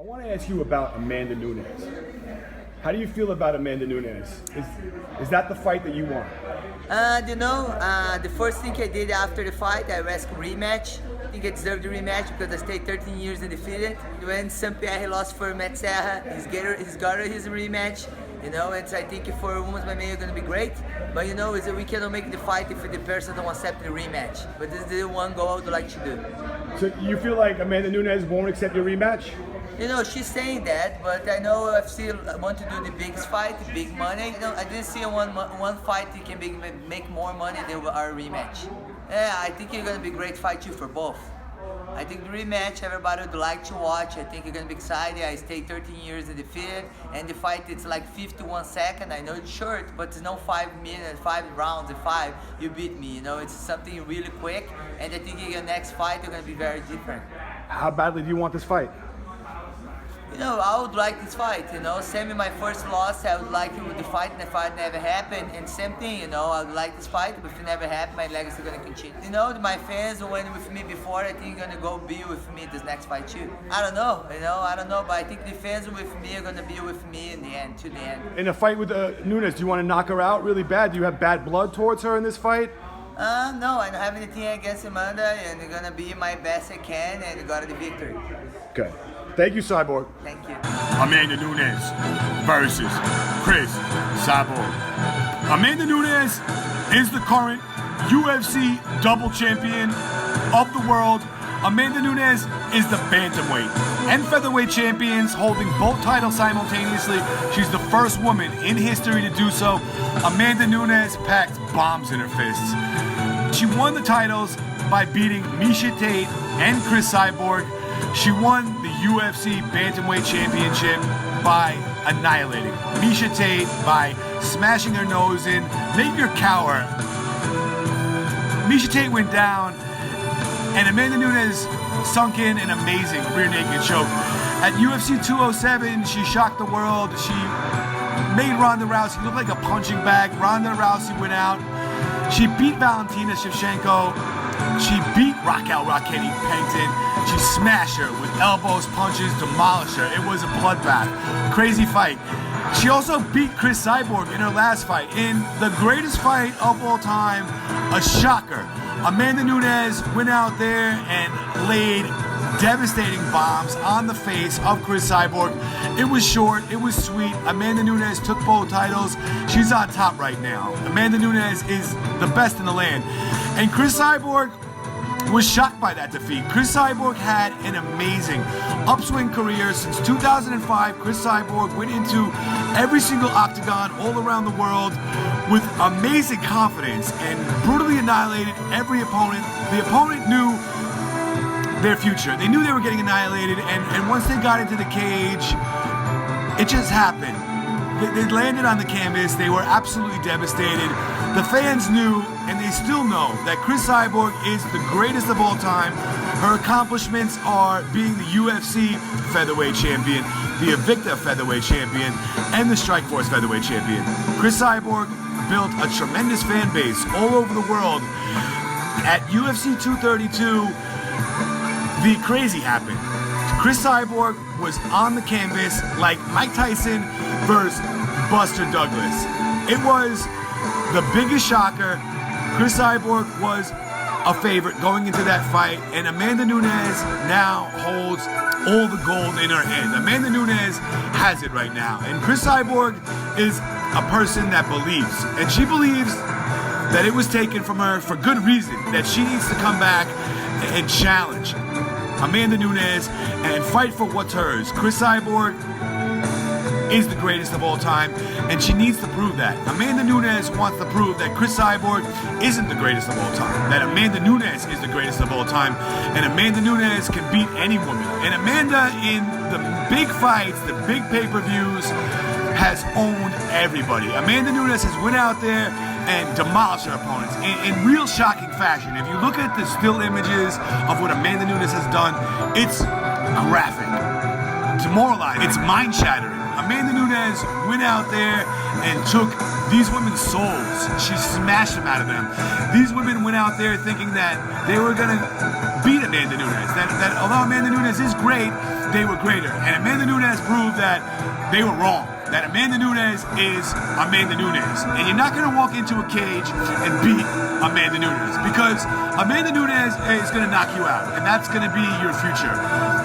want to ask you about Amanda Nunes. How do you feel about Amanda Nunes? Is that the fight that you want? The first thing I did after the fight, I asked rematch. I think I deserved the rematch because I stayed 13 years undefeated. When St-Pierre lost for Matt Serra, he's got his rematch. And I think for women's MMA it's gonna be great. But we cannot make the fight if the person don't accept the rematch. But this is the one goal I would like to do. So you feel like Amanda Nunes won't accept your rematch? She's saying that, but I know UFC want to do the biggest fight, the big money. I didn't see one fight that can make more money than our rematch. Yeah, I think it's gonna be a great fight too for both. I think the rematch everybody would like to watch. I think you're gonna be excited. I stayed 13 years undefeated, and the fight it's like 51 seconds. I know it's short, but it's no 5 minutes, 5 rounds, and 5 you beat me. It's something really quick, and I think in your next fight you're gonna be very different. How badly do you want this fight? I would like this fight, Same in my first loss, I would like the fight, and the fight never happened, and same thing, I would like this fight, but if it never happened, my legacy is gonna continue. My fans who went with me before, I think are gonna go be with me this next fight too. I don't know, but I think the fans with me are gonna be with me in the end, to the end. In a fight with Nunes, do you want to knock her out really bad? Do you have bad blood towards her in this fight? No, I don't have anything against Amanda, and I'm gonna be my best I can, and got the victory. Okay. Thank you, Cyborg. Thank you. Amanda Nunes versus Cris Cyborg. Amanda Nunes is the current UFC double champion of the world. Amanda Nunes is the bantamweight and featherweight champions, holding both titles simultaneously. She's the first woman in history to do so. Amanda Nunes packs bombs in her fists. She won the titles by beating Miesha Tate and Cris Cyborg. She won the UFC Bantamweight Championship by annihilating Miesha Tate, by smashing her nose in, making her cower. Miesha Tate went down, and Amanda Nunes sunk in an amazing rear naked choke. At UFC 207, she shocked the world. She made Ronda Rousey look like a punching bag. Ronda Rousey went out. She beat Valentina Shevchenko. She beat Raquel Raquel Pennington. She smashed her with elbows, punches, demolished her. It was a bloodbath. Crazy fight. She also beat Cris Cyborg in her last fight, in the greatest fight of all time, a shocker. Amanda Nunes went out there and laid devastating bombs on the face of Cris Cyborg. It was short, it was sweet. Amanda Nunes took both titles. She's on top right now. Amanda Nunes is the best in the land. And Cris Cyborg was shocked by that defeat. Cris Cyborg had an amazing upswing career. Since 2005, Cris Cyborg went into every single octagon all around the world with amazing confidence and brutally annihilated every opponent. The opponent knew their future. They knew they were getting annihilated, and once they got into the cage, it just happened. They landed on the canvas. They were absolutely devastated. The fans knew, and they still know, that Cris Cyborg is the greatest of all time. Her accomplishments are being the UFC featherweight champion, the Invicta featherweight champion, and the Strikeforce featherweight champion. Cris Cyborg built a tremendous fan base all over the world. At UFC 232, the crazy happened. Cris Cyborg was on the canvas like Mike Tyson versus Buster Douglas. It was the biggest shocker. Cris Cyborg was a favorite going into that fight, and Amanda Nunes now holds all the gold in her hand. Amanda Nunes has it right now, and Cris Cyborg is a person that believes, and she believes that it was taken from her for good reason, that she needs to come back and challenge Amanda Nunes and fight for what's hers. Cris Cyborg is the greatest of all time, and she needs to prove that. Amanda Nunes wants to prove that Cris Cyborg isn't the greatest of all time, that Amanda Nunes is the greatest of all time, and Amanda Nunes can beat any woman. And Amanda, in the big fights, the big pay-per-views, has owned everybody. Amanda Nunes has went out there and demolished her opponents in real shocking fashion. If you look at the still images of what Amanda Nunes has done, it's graphic, demoralizing, it's mind-shattering. Amanda Nunes went out there and took these women's souls. She smashed them out of them. These women went out there thinking that they were gonna beat Amanda Nunes. That although Amanda Nunes is great, they were greater. And Amanda Nunes proved that they were wrong. That Amanda Nunes is Amanda Nunes. And you're not gonna walk into a cage and beat Amanda Nunes, because Amanda Nunes is gonna knock you out, and that's gonna be your future.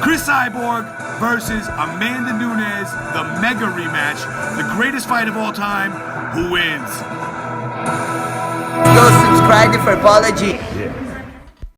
Cris Cyborg versus Amanda Nunes, the mega rematch, the greatest fight of all time. Who wins? Go subscribe for apology. Yeah.